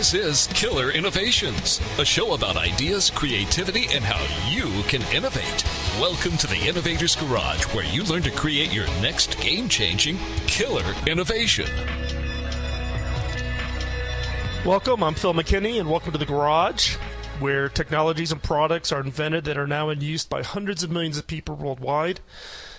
This is Killer Innovations, a show about ideas, creativity, and how you can innovate. Welcome to the Innovator's Garage, where you learn to create your next game-changing killer innovation. Welcome, I'm Phil McKinney, and welcome to the Garage, where technologies and products are invented that are now in use by hundreds of millions of people worldwide.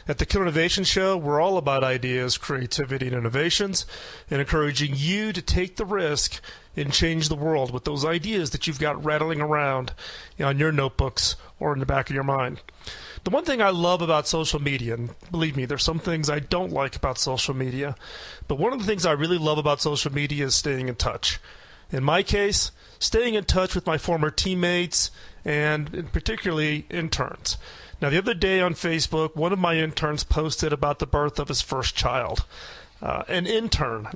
At the Killer Innovation Show, we're all about ideas, creativity, and innovations, and encouraging you to take the risk and change the world with those ideas that you've got rattling around on your notebooks or in the back of your mind. The one thing I love about social media, and believe me, there's some things I don't like about social media, but one of the things I really love about social media is staying in touch. In my case, staying in touch with my former teammates and particularly interns. Now, the other day on Facebook, one of my interns posted about the birth of his first child. An intern.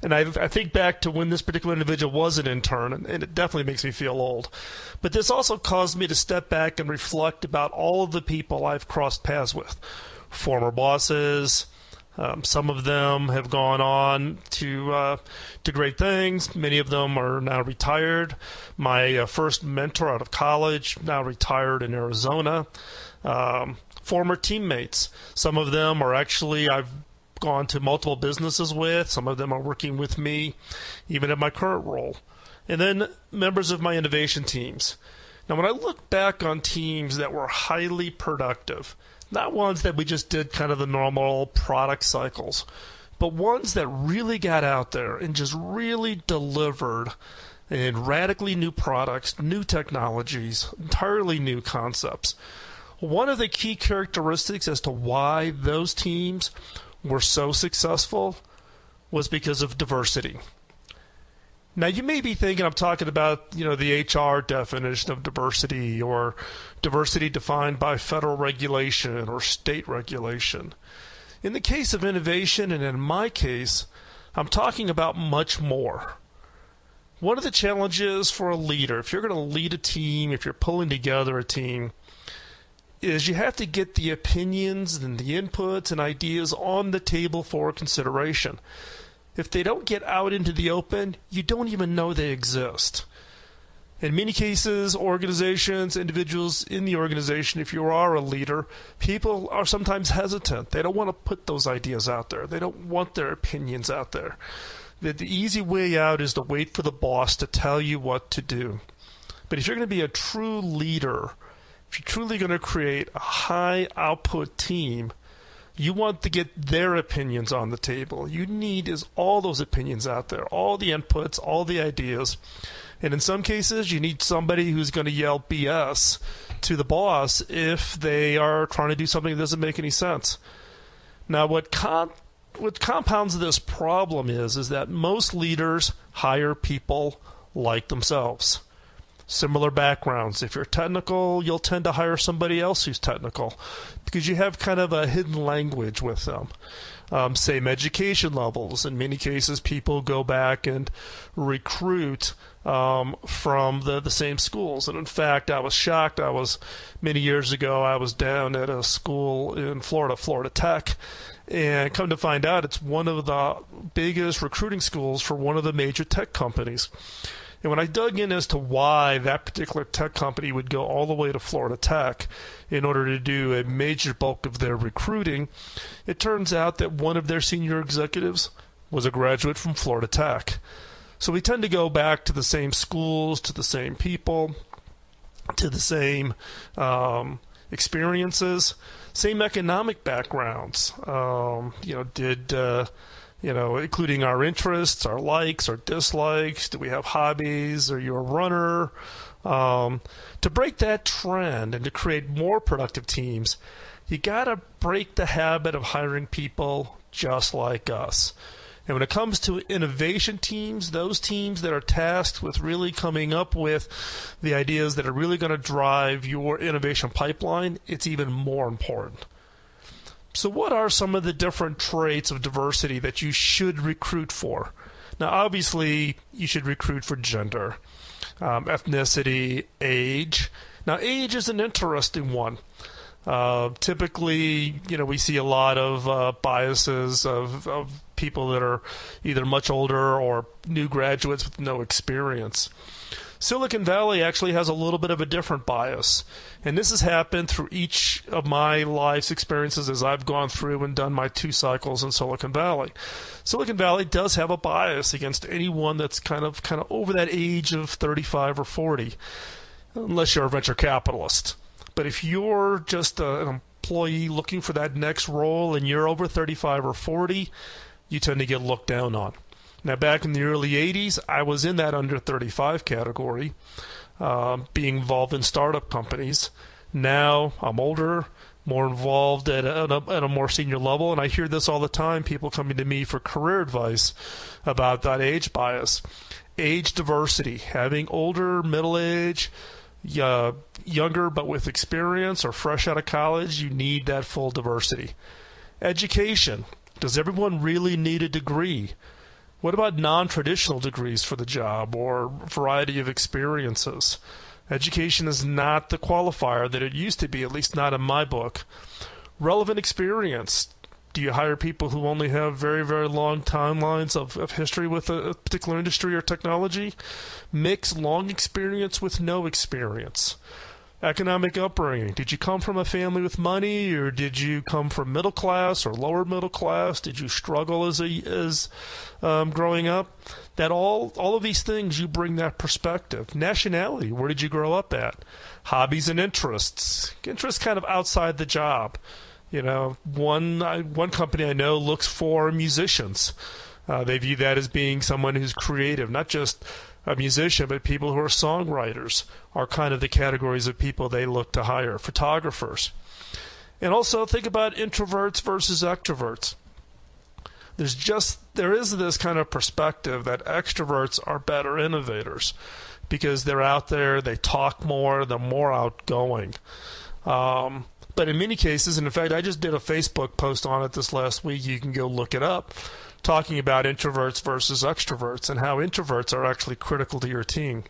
And I think back to when this particular individual was an intern, and it definitely makes me feel old. But this also caused me to step back and reflect about all of the people I've crossed paths with. Former bosses. Some of them have gone on to great things. Many of them are now retired. My first mentor out of college, now retired in Arizona. Former teammates. Some of them are actually I've gone to multiple businesses with. Some of them are working with me, even in my current role. And then members of my innovation teams. Now, when I look back on teams that were highly productive, not ones that we just did kind of the normal product cycles, but ones that really got out there and just really delivered in radically new products, new technologies, entirely new concepts. One of the key characteristics as to why those teams were so successful was because of diversity. Now, you may be thinking I'm talking about, the HR definition of diversity or diversity defined by federal regulation or state regulation. In the case of innovation, and in my case, I'm talking about much more. One of the challenges for a leader, if you're going to lead a team, if you're pulling together a team, is you have to get the opinions and the inputs and ideas on the table for consideration. If they don't get out into the open, you don't even know they exist. In many cases, organizations, individuals in the organization, if you are a leader, people are sometimes hesitant. They don't want to put those ideas out there. They don't want their opinions out there. The easy way out is to wait for the boss to tell you what to do. But if you're going to be a true leader, if you're truly going to create a high output team, you want to get their opinions on the table. You need is all those opinions out there, all the inputs, all the ideas. And in some cases, you need somebody who's going to yell BS to the boss if they are trying to do something that doesn't make any sense. Now, what compounds this problem is that most leaders hire people like themselves. Similar backgrounds. If you're technical, you'll tend to hire somebody else who's technical because you have kind of a hidden language with them. Same education levels. In many cases, people go back and recruit from the same schools. And in fact, I was shocked. Many years ago, I was down at a school in Florida, Florida Tech, and come to find out it's one of the biggest recruiting schools for one of the major tech companies. And when I dug in as to why that particular tech company would go all the way to Florida Tech in order to do a major bulk of their recruiting, it turns out that one of their senior executives was a graduate from Florida Tech. So we tend to go back to the same schools, to the same people, to the same experiences, same economic backgrounds. Including our interests, our likes, our dislikes. Do we have hobbies? Are you a runner? To break that trend and to create more productive teams, you got to break the habit of hiring people just like us. And when it comes to innovation teams, those teams that are tasked with really coming up with the ideas that are really going to drive your innovation pipeline, it's even more important. So what are some of the different traits of diversity that you should recruit for? Now, obviously, you should recruit for gender, ethnicity, age. Now, age is an interesting one. Typically, we see a lot of biases of people that are either much older or new graduates with no experience. Silicon Valley actually has a little bit of a different bias. And this has happened through each of my life's experiences as I've gone through and done my 2 cycles in Silicon Valley. Silicon Valley does have a bias against anyone that's kind of over that age of 35 or 40, unless you're a venture capitalist. But if you're just an employee looking for that next role and you're over 35 or 40, you tend to get looked down on. Now, back in the early 80s, I was in that under 35 category, being involved in startup companies. Now, I'm older, more involved at a more senior level, and I hear this all the time, people coming to me for career advice about that age bias. Age diversity, having older, middle age, younger but with experience or fresh out of college, you need that full diversity. Education, does everyone really need a degree? What about non-traditional degrees for the job or variety of experiences? Education is not the qualifier that it used to be, at least not in my book. Relevant experience. Do you hire people who only have very, very long timelines of history with a particular industry or technology? Mix long experience with no experience. Economic upbringing. Did you come from a family with money, or did you come from middle class or lower middle class? Did you struggle as growing up? That all of these things, you bring that perspective. Nationality. Where did you grow up at? Hobbies and interests. Interests kind of outside the job. One company I know looks for musicians. They view that as being someone who's creative, not just a musician, but people who are songwriters are kind of the categories of people they look to hire. Photographers. And also think about introverts versus extroverts. There is this kind of perspective that extroverts are better innovators because they're out there, they talk more, they're more outgoing. But in many cases, and in fact, I just did a Facebook post on it this last week, you can go look it up, talking about introverts versus extroverts and how introverts are actually critical to your team.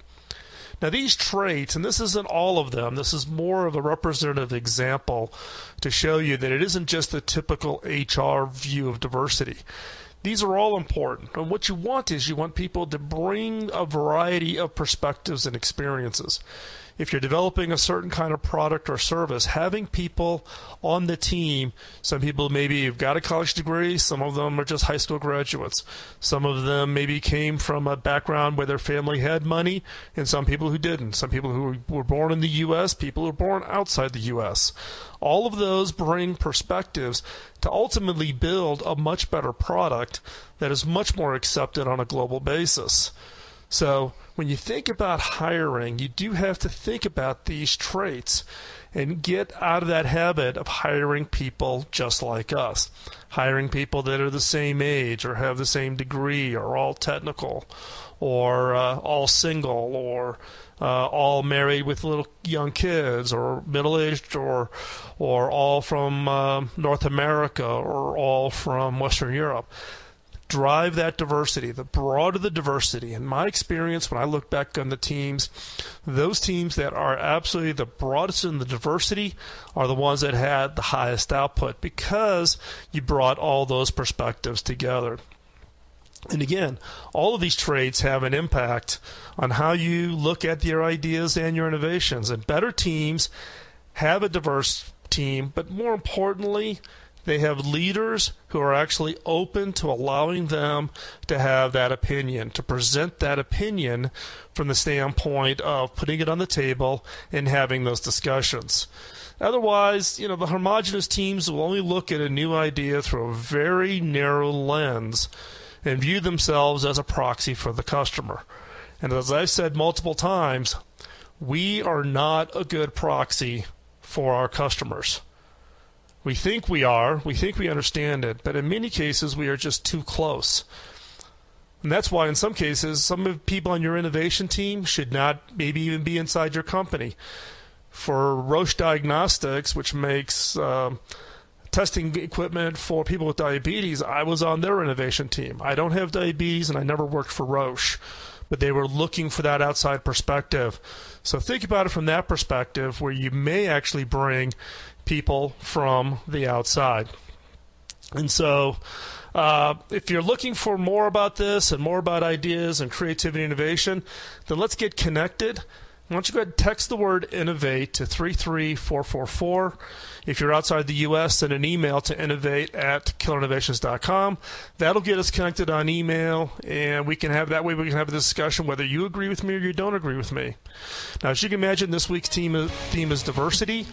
Now, these traits, and this isn't all of them, this is more of a representative example to show you that it isn't just the typical HR view of diversity. These are all important. And what you want is you want people to bring a variety of perspectives and experiences. If you're developing a certain kind of product or service, having people on the team, some people maybe have got a college degree, some of them are just high school graduates. Some of them maybe came from a background where their family had money, and some people who didn't. Some people who were born in the U.S., people who were born outside the U.S. All of those bring perspectives to ultimately build a much better product that is much more accepted on a global basis. So when you think about hiring, you do have to think about these traits and get out of that habit of hiring people just like us. Hiring people that are the same age or have the same degree or all technical or all single or all married with little young kids or middle-aged or all from North America or all from Western Europe. Drive that diversity. The broader the diversity, in my experience, when I look back on the teams, those teams that are absolutely the broadest in the diversity are the ones that had the highest output because you brought all those perspectives together. And again, all of these traits have an impact on how you look at your ideas and your innovations. And better teams have a diverse team, but more importantly, they have leaders who are actually open to allowing them to have that opinion, to present that opinion from the standpoint of putting it on the table and having those discussions. Otherwise, the homogenous teams will only look at a new idea through a very narrow lens and view themselves as a proxy for the customer. And as I've said multiple times, we are not a good proxy for our customers. We think we are. We think we understand it. But in many cases, we are just too close. And that's why in some cases, some of the people on your innovation team should not maybe even be inside your company. For Roche Diagnostics, which makes testing equipment for people with diabetes, I was on their innovation team. I don't have diabetes, and I never worked for Roche. but they were looking for that outside perspective. So think about it from that perspective, where you may actually bring people from the outside. And so if you're looking for more about this and more about ideas and creativity and innovation, then let's get connected. Why don't you go ahead and text the word innovate to 33444. If you're outside the U.S., send an email to innovate@killerinnovations.com. That'll get us connected on email, and we can have a discussion whether you agree with me or you don't agree with me. Now, as you can imagine, this week's theme is diversity.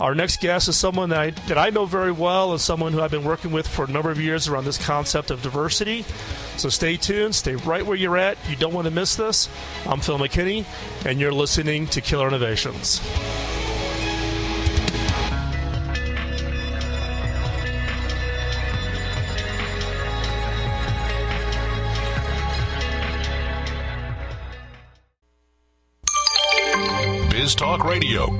Our next guest is someone that I know very well and someone who I've been working with for a number of years around this concept of diversity. So stay tuned. Stay right where you're at. You don't want to miss this. I'm Phil McKinney, and you're listening to Killer Innovations. Biz Talk Radio.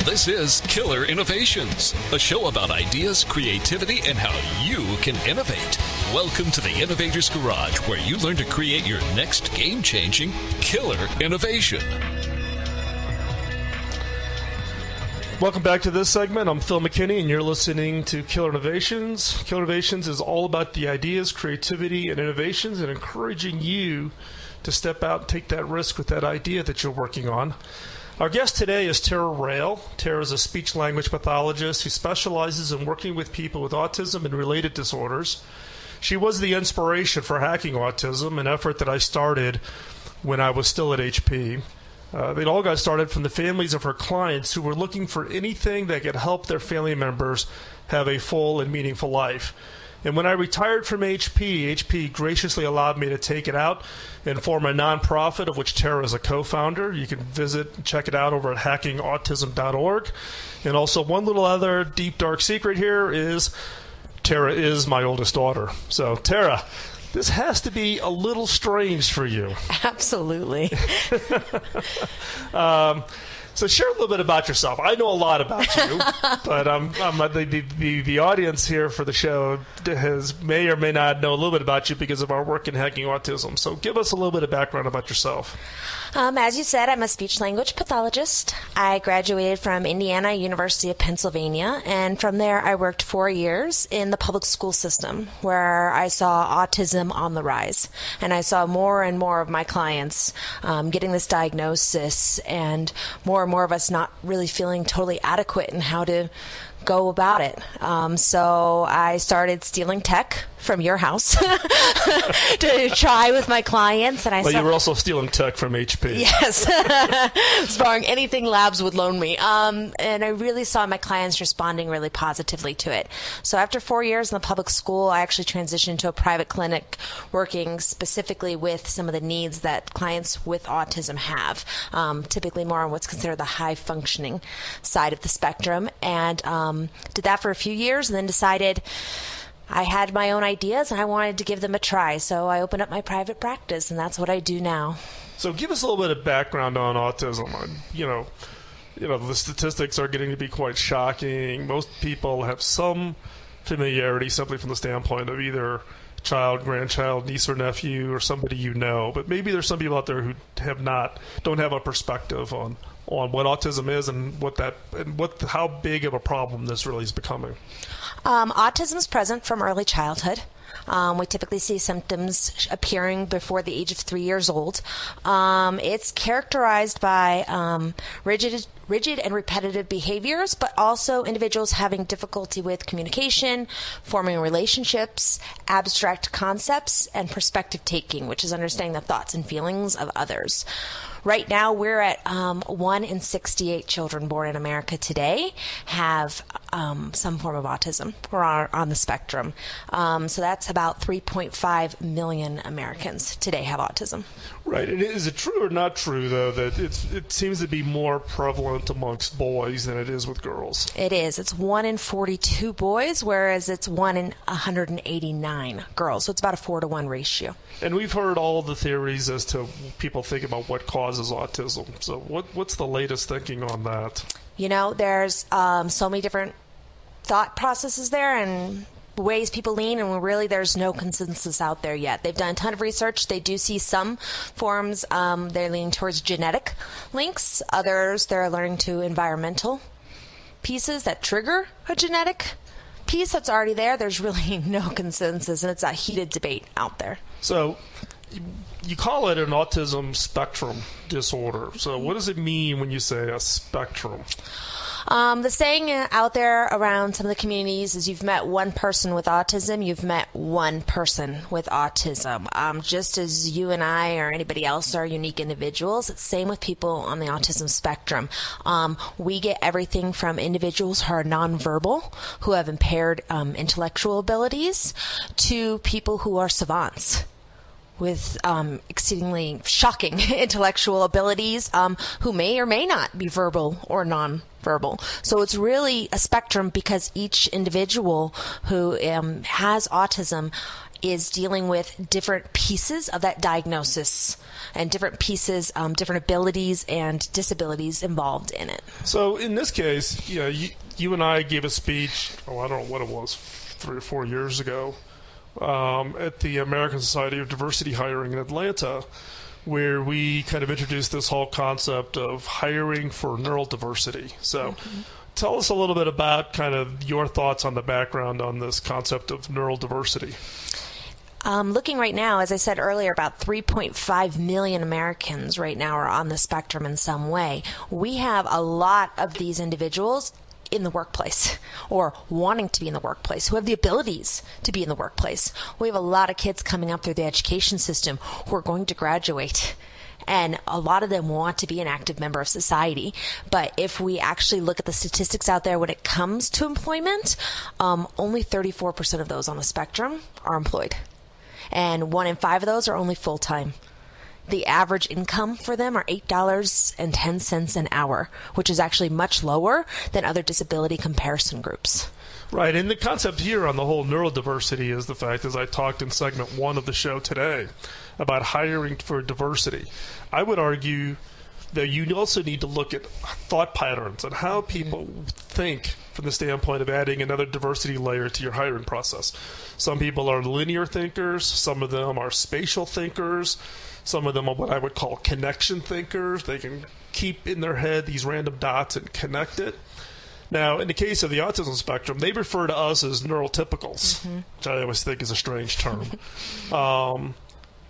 This is Killer Innovations, a show about ideas, creativity, and how you can innovate. Welcome to the Innovator's Garage, where you learn to create your next game-changing killer innovation. Welcome back to this segment. I'm Phil McKinney, and you're listening to Killer Innovations. Killer Innovations is all about the ideas, creativity, and innovations, and encouraging you to step out and take that risk with that idea that you're working on. Our guest today is Tara Rail. Tara is a speech-language pathologist who specializes in working with people with autism and related disorders. She was the inspiration for Hacking Autism, an effort that I started when I was still at HP. It all got started from the families of her clients who were looking for anything that could help their family members have a full and meaningful life. And when I retired from HP graciously allowed me to take it out and form a nonprofit of which Tara is a co-founder. You can visit and check it out over at hackingautism.org. And also one little other deep, dark secret here is Tara is my oldest daughter. So, Tara, this has to be a little strange for you. Absolutely. So share a little bit about yourself. I know a lot about you, but the audience here for the show may or may not know a little bit about you because of our work in Hacking Autism. So give us a little bit of background about yourself. As you said, I'm a speech-language pathologist. I graduated from Indiana University of Pennsylvania, and from there I worked 4 years in the public school system where I saw autism on the rise. And I saw more and more of my clients getting this diagnosis and more of us not really feeling totally adequate in how to go about it. So I started stealing tech from your house to try with my clients. And you were also stealing tech from HP. Yes. Borrowing anything labs would loan me. And I really saw my clients responding really positively to it. So after 4 years in the public school, I actually transitioned to a private clinic working specifically with some of the needs that clients with autism have, typically more on what's considered the high functioning side of the spectrum. And did that for a few years and then decided I had my own ideas and I wanted to give them a try. So I opened up my private practice, and that's what I do now. So give us a little bit of background on autism. You know, the statistics are getting to be quite shocking. Most people have some familiarity simply from the standpoint of either child, grandchild, niece or nephew, or somebody you know. But maybe there's some people out there who don't have a perspective on what autism is and how big of a problem this really is becoming. Autism is present from early childhood. We typically see symptoms appearing before the age of 3 years old. It's characterized by rigid and repetitive behaviors, but also individuals having difficulty with communication, forming relationships, abstract concepts, and perspective taking, which is understanding the thoughts and feelings of others. Right now, we're at 1 in 68 children born in America today have some form of autism or are on the spectrum. So that's about 3.5 million Americans today have autism. Right. And is it true or not true, though, that it seems to be more prevalent prevalent amongst boys than it is with girls. It is. It's 1 in 42 boys, whereas it's 1 in 189 girls. So it's about a 4-to-1 ratio. And we've heard all the theories as to people think about what causes autism. So what's the latest thinking on that? You know, there's so many different thought processes there and ways people lean, and really there's no consensus out there yet. They've done a ton of research. They do see some forms, they're leaning towards genetic links. Others, they're learning to environmental pieces that trigger a genetic piece that's already there. There's really no consensus, and it's a heated debate out there. So you call it an autism spectrum disorder. So what does it mean when you say a spectrum? The saying out there around some of the communities is you've met one person with autism, you've met one person with autism. Just as you and I or anybody else are unique individuals, it's the same with people on the autism spectrum. We get everything from individuals who are nonverbal, who have impaired intellectual abilities, to people who are savants with exceedingly shocking intellectual abilities, who may or may not be verbal or non-verbal. So it's really a spectrum because each individual who has autism is dealing with different pieces of that diagnosis and different pieces, different abilities and disabilities involved in it. So in this case, you and I gave a speech, I don't know what it was, 3 or 4 years ago, at the American Society of Diversity Hiring in Atlanta, where we kind of introduced this whole concept of hiring for neurodiversity. So tell us a little bit about kind of your thoughts on the background on this concept of neurodiversity. Looking right now, as I said earlier, about 3.5 million Americans right now are on the spectrum in some way. We have a lot of these individuals in the workplace or wanting to be in the workplace, who have the abilities to be in the workplace. We have a lot of kids coming up through the education system who are going to graduate, and a lot of them want to be an active member of society. But if we actually look at the statistics out there when it comes to employment, only 34% of those on the spectrum are employed, and 1 in 5 of those are only full-time. The average income for them are $8.10 an hour, which is actually much lower than other disability comparison groups. Right, and the concept here on the whole neurodiversity is the fact, as I talked in segment 1 of the show today, about hiring for diversity. I would argue that you also need to look at thought patterns and how people think from the standpoint of adding another diversity layer to your hiring process. Some people are linear thinkers, some of them are spatial thinkers, some of them are what I would call connection thinkers. They can keep in their head these random dots and connect it. Now, in the case of the autism spectrum, they refer to us as neurotypicals, which I always think is a strange term. And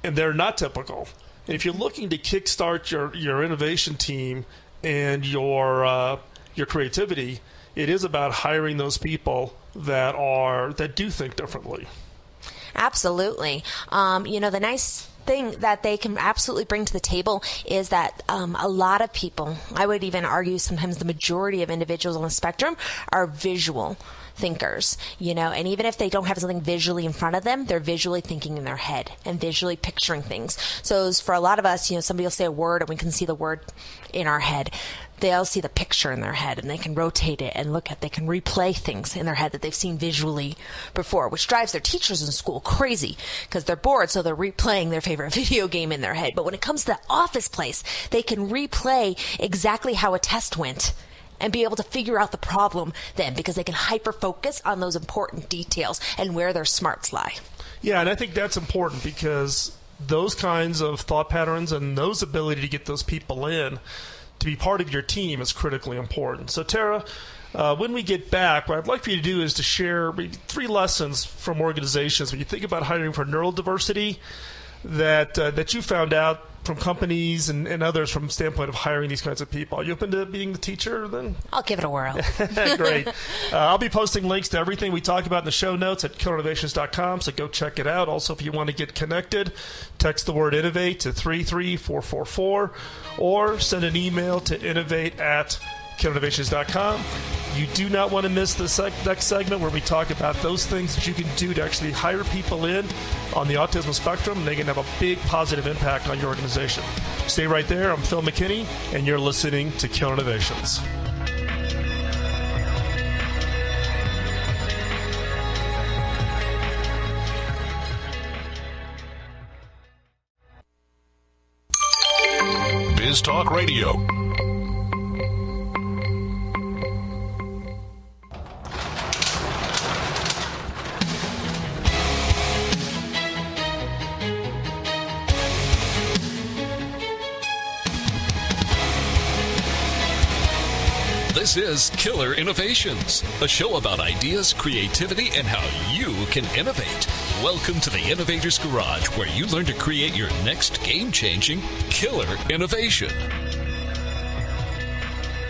they're not typical. And if you're looking to kickstart your innovation team and your creativity, it is about hiring those people that do think differently. Absolutely. The nice thing that they can absolutely bring to the table is that a lot of people, I would even argue sometimes the majority of individuals on the spectrum, are visual thinkers, and even if they don't have something visually in front of them, they're visually thinking in their head and visually picturing things. So for a lot of us, somebody will say a word and we can see the word in our head. They'll see the picture in their head and they can rotate it and they can replay things in their head that they've seen visually before, which drives their teachers in school crazy because they're bored, so they're replaying their favorite video game in their head. But when it comes to the office place, they can replay exactly how a test went and be able to figure out the problem then, because they can hyper-focus on those important details and where their smarts lie. Yeah, and I think that's important because those kinds of thought patterns and those ability to get those people in to be part of your team is critically important. So, Tara, when we get back, what I'd like for you to do is to share maybe 3 lessons from organizations when you think about hiring for neurodiversity that you found out from companies and others from the standpoint of hiring these kinds of people. Are you open to being the teacher then? I'll give it a whirl. Great. I'll be posting links to everything we talked about in the show notes at killerinnovations.com, so go check it out. Also, if you want to get connected, text the word innovate to 33444 or send an email to innovate@killerinnovations.com. KillerInnovations.com. You do not want to miss the next segment where we talk about those things that you can do to actually hire people in on the autism spectrum, and they can have a big positive impact on your organization. Stay right there. I'm Phil McKinney, and you're listening to Killer Innovations. Biz Talk Radio. This is Killer Innovations, a show about ideas, creativity, and how you can innovate. Welcome to the Innovator's Garage, where you learn to create your next game-changing killer innovation.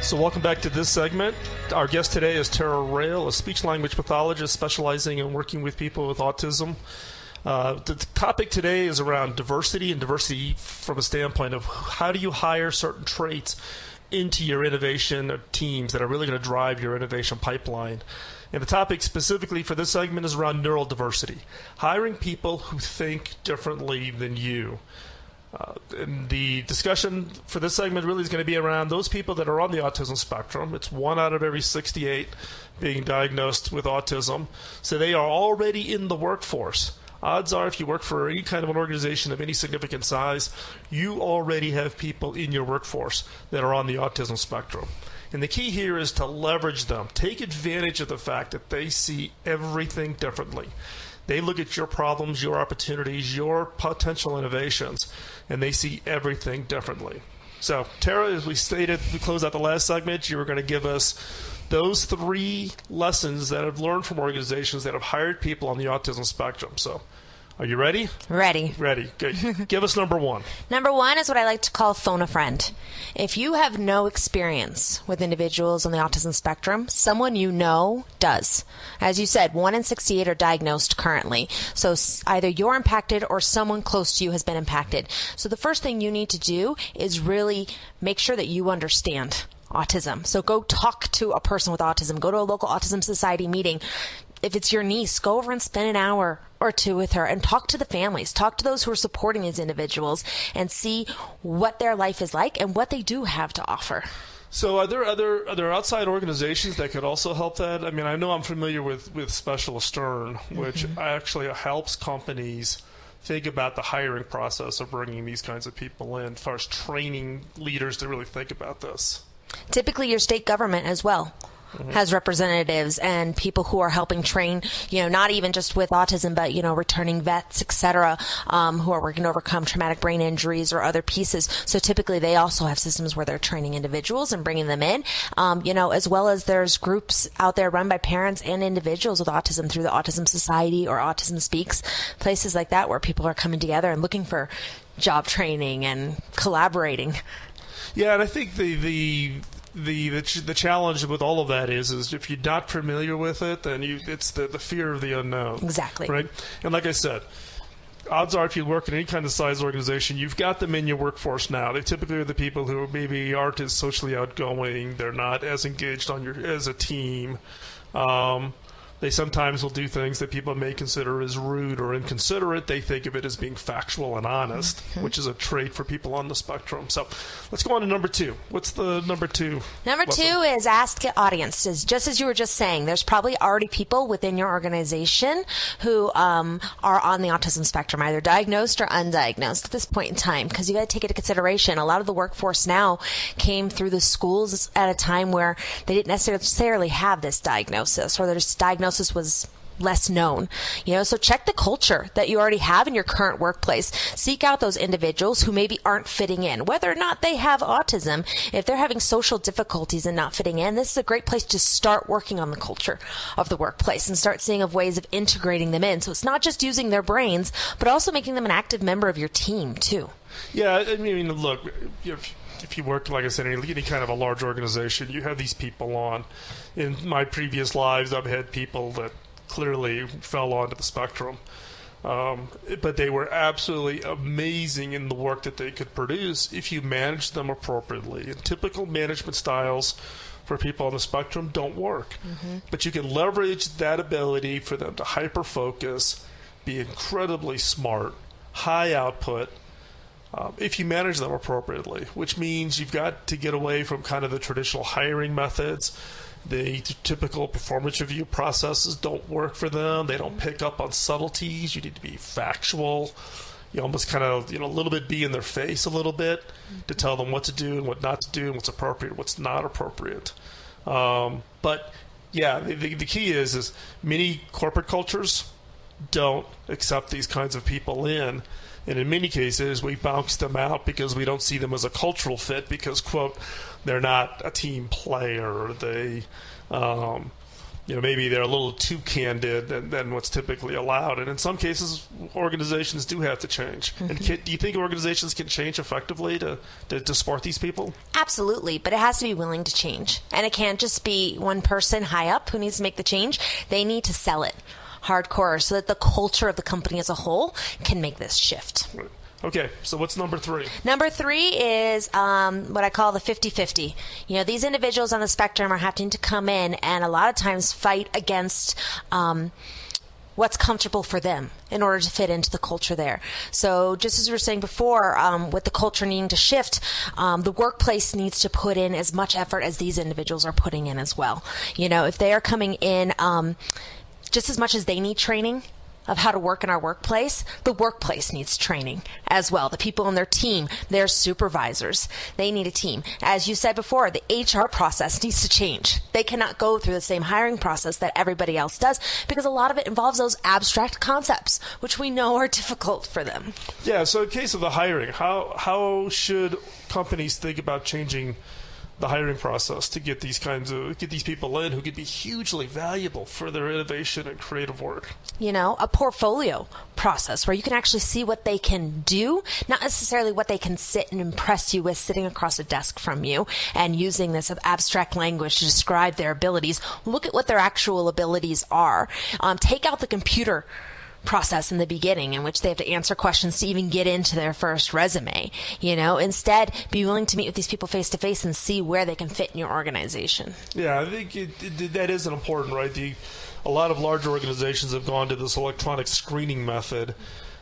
So welcome back to this segment. Our guest today is Tara Rail, a speech-language pathologist specializing in working with people with autism. The topic today is around diversity, and diversity from a standpoint of how do you hire certain traits into your innovation teams that are really going to drive your innovation pipeline. And the topic specifically for this segment is around neurodiversity, hiring people who think differently than you. And the discussion for this segment really is going to be around those people that are on the autism spectrum. It's 1 out of every 68 being diagnosed with autism. So they are already in the workforce. Odds are if you work for any kind of an organization of any significant size, you already have people in your workforce that are on the autism spectrum. And the key here is to leverage them. Take advantage of the fact that they see everything differently. They look at your problems, your opportunities, your potential innovations, and they see everything differently. So, Tara, as we stated, we closed out the last segment, you were going to give us those 3 lessons that I've learned from organizations that have hired people on the autism spectrum. So, are you ready? Ready. Ready. Good. Give us number 1. Number 1 is what I like to call phone a friend. If you have no experience with individuals on the autism spectrum, someone you know does. As you said, 1 in 68 are diagnosed currently. So either you're impacted or someone close to you has been impacted. So the first thing you need to do is really make sure that you understand autism. So go talk to a person with autism. Go to a local autism society meeting. If it's your niece, go over and spend an hour or 2 with her and talk to the families, talk to those who are supporting these individuals, and see what their life is like and what they do have to offer. So are there outside organizations that could also help that? I mean, I know I'm familiar with Specialist Stern, which actually helps companies think about the hiring process of bringing these kinds of people in, as far as training leaders to really think about this. Typically, your state government as well has representatives and people who are helping train, not even just with autism, but, returning vets, et cetera, who are working to overcome traumatic brain injuries or other pieces. So typically they also have systems where they're training individuals and bringing them in, as well as there's groups out there run by parents and individuals with autism through the Autism Society or Autism Speaks, places like that where people are coming together and looking for job training and collaborating. Yeah, and I think the challenge with all of that is if you're not familiar with it, then it's the fear of the unknown. Exactly. Right? And like I said, odds are if you work in any kind of size organization, you've got them in your workforce now. They typically are the people who maybe aren't as socially outgoing. They're not as engaged as a team. They sometimes will do things that people may consider as rude or inconsiderate. They think of it as being factual and honest, which is a trait for people on the spectrum. So let's go on to number 2. What's the number 2? Number 2 is ask the audience. Just as you were just saying, there's probably already people within your organization who are on the autism spectrum, either diagnosed or undiagnosed at this point in time, because you got to take into consideration a lot of the workforce now came through the schools at a time where they didn't necessarily have this diagnosis, or their diagnosis was less known. So check the culture that you already have in your current workplace. Seek out those individuals who maybe aren't fitting in, whether or not they have autism. If they're having social difficulties and not fitting in, this is a great place to start working on the culture of the workplace and start seeing of ways of integrating them in. So it's not just using their brains, but also making them an active member of your team too. Yeah, I mean, look, if you work, like I said, in any kind of a large organization, you have these people on. In my previous lives, I've had people that clearly fell onto the spectrum. But they were absolutely amazing in the work that they could produce if you managed them appropriately. And typical management styles for people on the spectrum don't work. But you can leverage that ability for them to hyper-focus, be incredibly smart, high output, if you manage them appropriately, which means you've got to get away from kind of the traditional hiring methods. The typical performance review processes don't work for them. They don't pick up on subtleties. You need to be factual. You almost kind of, a little bit be in their face a little bit to tell them what to do and what not to do and what's appropriate and what's not appropriate. But yeah, the key is many corporate cultures don't accept these kinds of people in. And in many cases, we bounce them out because we don't see them as a cultural fit because, quote, they're not a team player. Or they, maybe they're a little too candid than what's typically allowed. And in some cases, organizations do have to change. And do you think organizations can change effectively to support these people? Absolutely, but it has to be willing to change. And it can't just be one person high up who needs to make the change. They need to sell it hardcore so that the culture of the company as a whole can make this shift. Okay, so what's number 3? Number 3 is what I call the 50-50. These individuals on the spectrum are having to come in and a lot of times fight against what's comfortable for them in order to fit into the culture there. So just as we were saying before, with the culture needing to shift, the workplace needs to put in as much effort as these individuals are putting in as well. If they are coming in just as much as they need training of how to work in our workplace, the workplace needs training as well. The people on their team, their supervisors, they need a team. As you said before, the HR process needs to change. They cannot go through the same hiring process that everybody else does because a lot of it involves those abstract concepts, which we know are difficult for them. Yeah, so in case of the hiring, how should companies think about changing the hiring process to get these people in who could be hugely valuable for their innovation and creative work? A portfolio process where you can actually see what they can do, not necessarily what they can sit and impress you with sitting across a desk from you and using this abstract language to describe their abilities. Look at what their actual abilities are. Take out the computer process in the beginning in which they have to answer questions to even get into their first resume. Instead, be willing to meet with these people face to face and see where they can fit in your organization. Yeah, I think that is an important, right? A lot of larger organizations have gone to this electronic screening method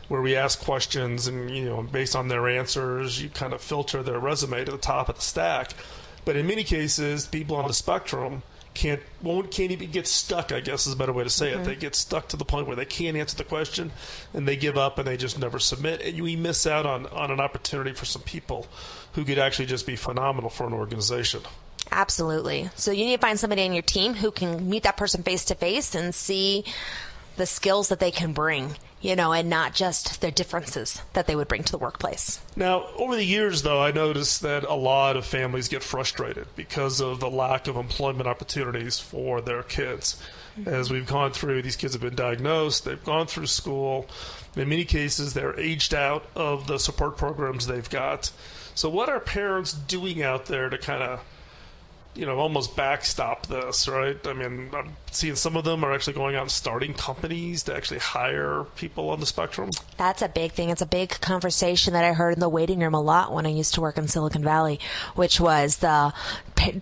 where we ask questions and, based on their answers, you kind of filter their resume to the top of the stack. But in many cases, people on the spectrum can't even get stuck, I guess is a better way to say it. They get stuck to the point where they can't answer the question and they give up and they just never submit. And we miss out on an opportunity for some people who could actually just be phenomenal for an organization. Absolutely. So you need to find somebody on your team who can meet that person face to face and see the skills that they can bring, and not just their differences that they would bring to the workplace. Now, over the years, though, I noticed that a lot of families get frustrated because of the lack of employment opportunities for their kids. As we've gone through, these kids have been diagnosed, they've gone through school. In many cases, they're aged out of the support programs they've got. So what are parents doing out there to kind of almost backstop this, right? I mean, I'm seeing some of them are actually going out and starting companies to actually hire people on the spectrum. That's a big thing. It's a big conversation that I heard in the waiting room a lot when I used to work in Silicon Valley, which was the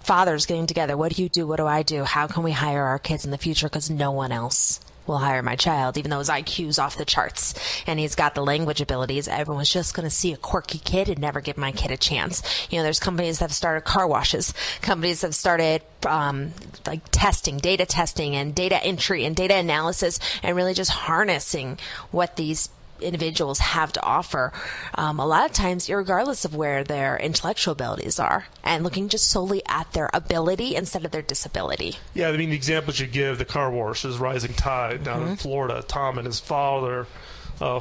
fathers getting together. What do you do? What do I do? How can we hire our kids in the future? Because no one else will hire my child, even though his IQ's off the charts and he's got the language abilities. Everyone's just going to see a quirky kid and never give my kid a chance. There's companies that have started car washes. Companies have started data testing and data entry and data analysis and really just harnessing what these individuals have to offer, a lot of times regardless of where their intellectual abilities are, and looking just solely at their ability instead of their disability. Yeah, I mean, the examples you give, the car wash is Rising Tide down in Florida. Tom and his father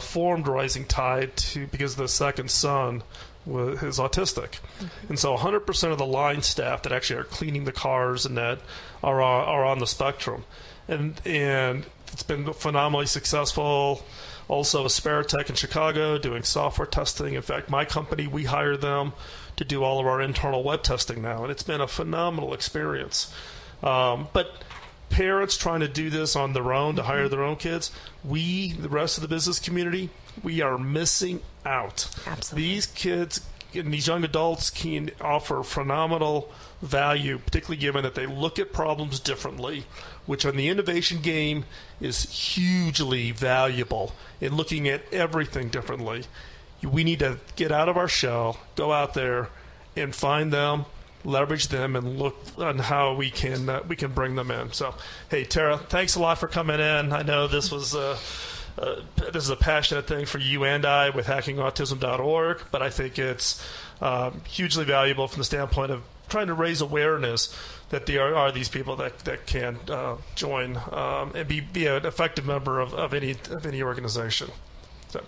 formed Rising Tide because the second son is autistic. And so 100% of the line staff that actually are cleaning the cars and that are on the spectrum. And it's been phenomenally successful. Also, Asperitech in Chicago doing software testing. In fact, my company, we hire them to do all of our internal web testing now, and it's been a phenomenal experience. But parents trying to do this on their own to hire their own kids, we, the rest of the business community, we are missing out. Absolutely. These kids and these young adults can offer phenomenal value, particularly given that they look at problems differently, which on the innovation game is hugely valuable in looking at everything differently. We need to get out of our shell, go out there and find them, leverage them, and look on how we can bring them in. So, hey, Tara, thanks a lot for coming in. I know this was this is a passionate thing for you and I with hackingautism.org, but I think it's hugely valuable from the standpoint of trying to raise awareness that there are these people that can join and be an effective member of any organization. So,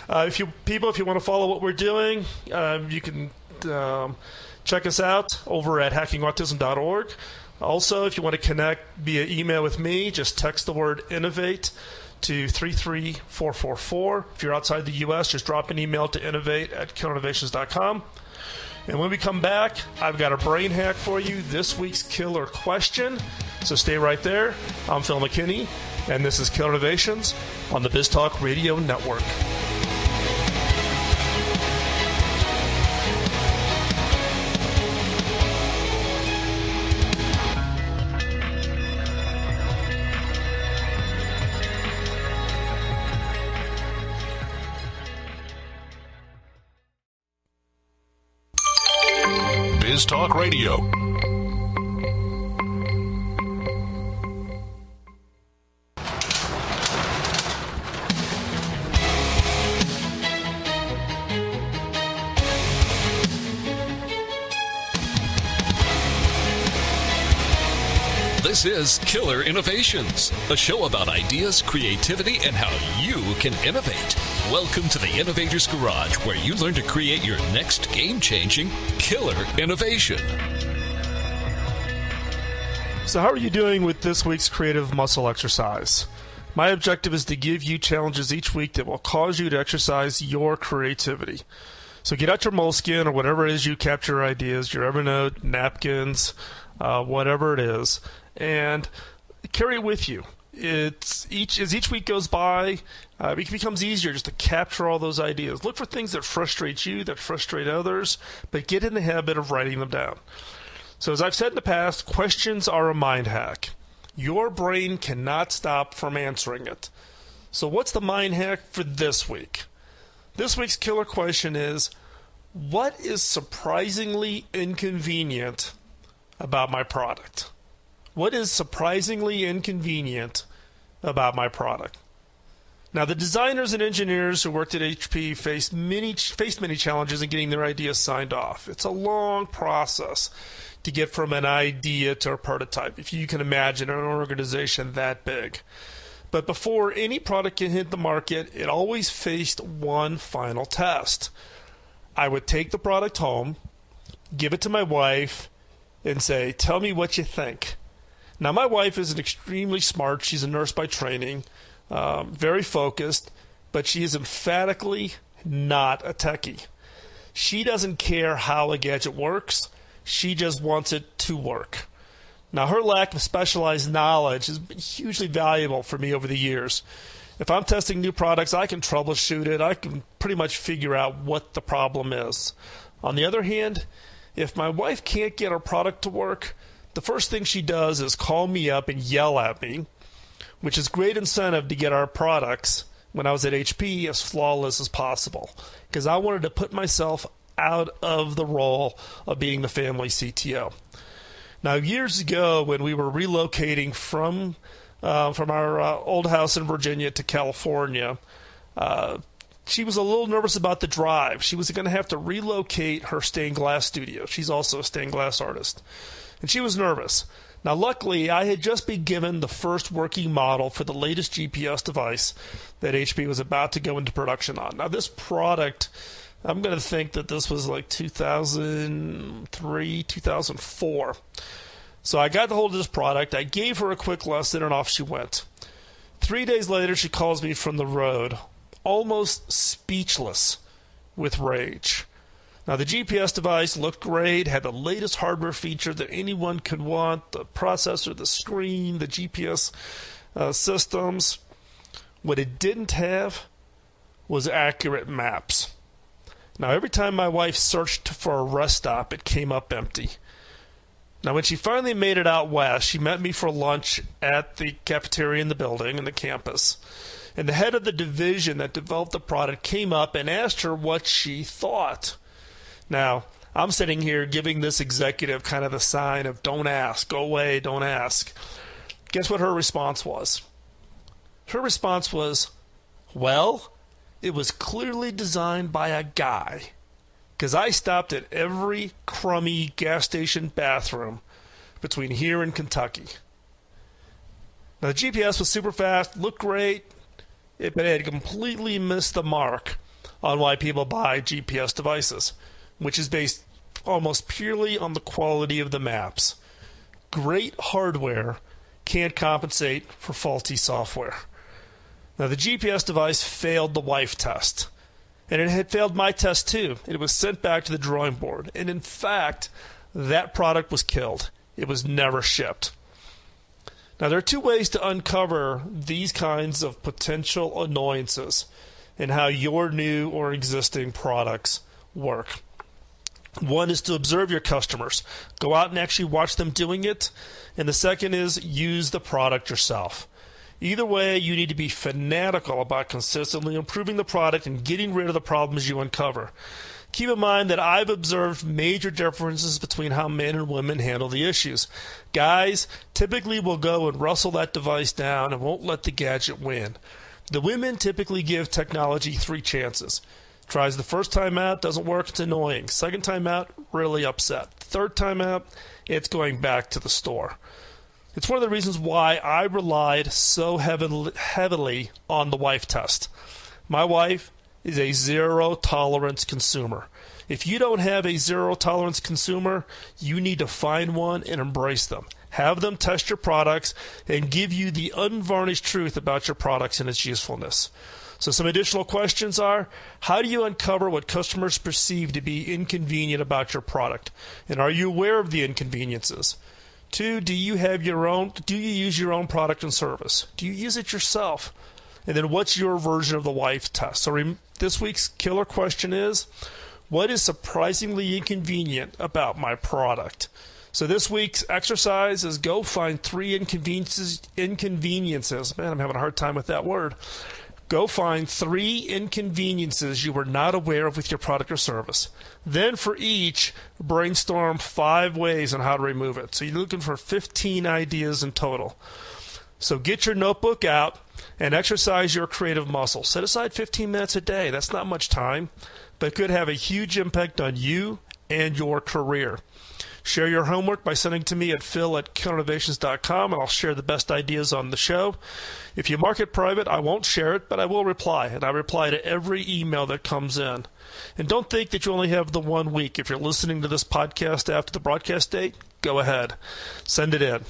if you want to follow what we're doing, you can check us out over at hackingautism.org. Also, if you want to connect via email with me, just text the word innovate to 33444. If you're outside the U.S., just drop an email to innovate@killerinnovations.com. And when we come back, I've got a brain hack for you, this week's killer question. So stay right there. I'm Phil McKinney, and this is Killer Innovations on the BizTalk Radio Network. BizTalk Radio. This is Killer Innovations, a show about ideas, creativity, and how you can innovate. Welcome to the Innovator's Garage, where you learn to create your next game-changing killer innovation. So how are you doing with this week's creative muscle exercise? My objective is to give you challenges each week that will cause you to exercise your creativity. So get out your Moleskine or whatever it is you capture ideas, your Evernote, napkins, whatever it is, and carry it with you. As each week goes by, it becomes easier just to capture all those ideas. Look for things that frustrate you, that frustrate others, but get in the habit of writing them down. So as I've said in the past, questions are a mind hack. Your brain cannot stop from answering it. So what's the mind hack for this week? This week's killer question is, what is surprisingly inconvenient about my product? What is surprisingly inconvenient about my product? Now, the designers and engineers who worked at HP faced many challenges in getting their ideas signed off. It's a long process to get from an idea to a prototype, if you can imagine an organization that big. But before any product can hit the market, it always faced one final test. I would take the product home, give it to my wife, and say, tell me what you think. Now, my wife is extremely smart. She's a nurse by training, very focused, but she is emphatically not a techie. She doesn't care how a gadget works. She just wants it to work. Now, her lack of specialized knowledge has been hugely valuable for me over the years. If I'm testing new products, I can troubleshoot it. I can pretty much figure out what the problem is. On the other hand, if my wife can't get her product to work, the first thing she does is call me up and yell at me, which is great incentive to get our products, when I was at HP, as flawless as possible, because I wanted to put myself out of the role of being the family CTO. Now, years ago, when we were relocating from our old house in Virginia to California, she was a little nervous about the drive. She was going to have to relocate her stained glass studio. She's also a stained glass artist. And she was nervous. Now, luckily, I had just been given the first working model for the latest GPS device that HP was about to go into production on. Now, this product, I'm going to think that this was like 2003, 2004. So I got the hold of this product. I gave her a quick lesson, and off she went. 3 days later, she calls me from the road, almost speechless with rage. Now, the GPS device looked great, had the latest hardware feature that anyone could want, the processor, the screen, the GPS systems. What it didn't have was accurate maps. Now, every time my wife searched for a rest stop, it came up empty. Now, when she finally made it out west, she met me for lunch at the cafeteria in the building, in the campus. And the head of the division that developed the product came up and asked her what she thought. Now, I'm sitting here giving this executive kind of the sign of don't ask, go away, don't ask. Guess what her response was? Her response was, well, it was clearly designed by a guy, because I stopped at every crummy gas station bathroom between here and Kentucky. Now, the GPS was super fast, looked great, but it had completely missed the mark on why people buy GPS devices, which is based almost purely on the quality of the maps. Great hardware can't compensate for faulty software. Now, the GPS device failed the wife test, and it had failed my test too. It was sent back to the drawing board, and in fact, that product was killed. It was never shipped. Now, there are two ways to uncover these kinds of potential annoyances in how your new or existing products work. One is to observe your customers. Go out and actually watch them doing it. And the second is use the product yourself. Either way, you need to be fanatical about consistently improving the product and getting rid of the problems you uncover. Keep in mind that I've observed major differences between how men and women handle the issues. Guys typically will go and wrestle that device down and won't let the gadget win. The women typically give technology 3 chances. Tries the first time out, doesn't work, it's annoying. Second time out, really upset. Third time out, it's going back to the store. It's one of the reasons why I relied so heavily on the wife test. My wife is a zero-tolerance consumer. If you don't have a zero-tolerance consumer, you need to find one and embrace them. Have them test your products and give you the unvarnished truth about your products and its usefulness. So some additional questions are, how do you uncover what customers perceive to be inconvenient about your product? And are you aware of the inconveniences? 2, do you use your own product and service? Do you use it yourself? And then what's your version of the wife test? So this week's killer question is, what is surprisingly inconvenient about my product? So this week's exercise is go find 3 inconveniences. Man, I'm having a hard time with that word. Go find 3 inconveniences you were not aware of with your product or service. Then for each, brainstorm 5 ways on how to remove it. So you're looking for 15 ideas in total. So get your notebook out and exercise your creative muscle. Set aside 15 minutes a day. That's not much time, but it could have a huge impact on you and your career. Share your homework by sending to me at phil@killerinnovations.com, and I'll share the best ideas on the show. If you mark it private, I won't share it, but I will reply, and I reply to every email that comes in. And don't think that you only have the 1 week. If you're listening to this podcast after the broadcast date, go ahead. Send it in.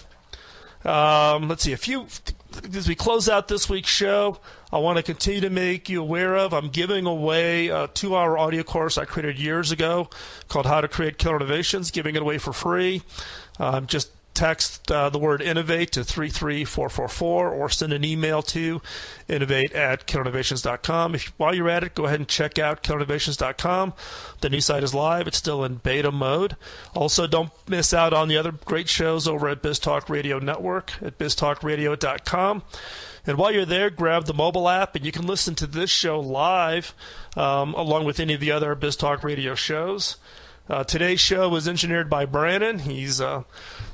Let's see, as we close out this week's show, I want to continue to make you aware of, I'm giving away a 2-hour audio course I created years ago called How to Create Killer Innovations, giving it away for free. Just text the word innovate to 33444 or send an email to innovate@killerinnovations.com. While you're at it, go ahead and check out killerinnovations.com. The new site is live. It's still in beta mode. Also, don't miss out on the other great shows over at BizTalk Radio Network at biztalkradio.com. And while you're there, grab the mobile app, and you can listen to this show live along with any of the other BizTalk Radio shows. Today's show was engineered by Brandon. He's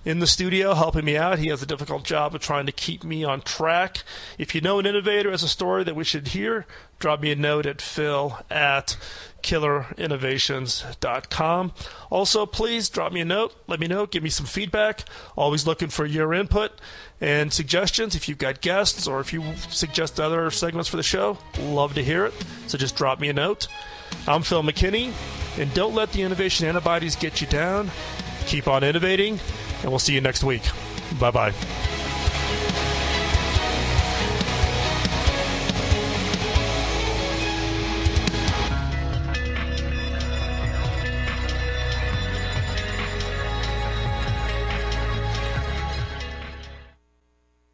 in the studio helping me out. He has a difficult job of trying to keep me on track. If you know an innovator has a story that we should hear, drop me a note at phil@killerinnovations.com. Also, please drop me a note. Let me know. Give me some feedback. Always looking for your input and suggestions. If you've got guests or if you suggest other segments for the show, love to hear it. So just drop me a note. I'm Phil McKinney, and don't let the innovation antibodies get you down. Keep on innovating, and we'll see you next week. Bye-bye.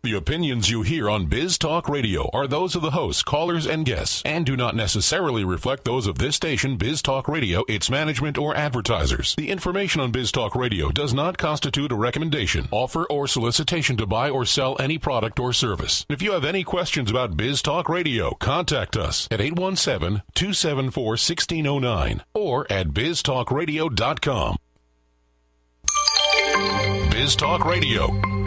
The opinions you hear on Biz Talk Radio are those of the hosts, callers, and guests, and do not necessarily reflect those of this station, Biz Talk Radio, its management, or advertisers. The information on Biz Talk Radio does not constitute a recommendation, offer, or solicitation to buy or sell any product or service. If you have any questions about Biz Talk Radio, contact us at 817-274-1609 or at biztalkradio.com. Biz Talk Radio.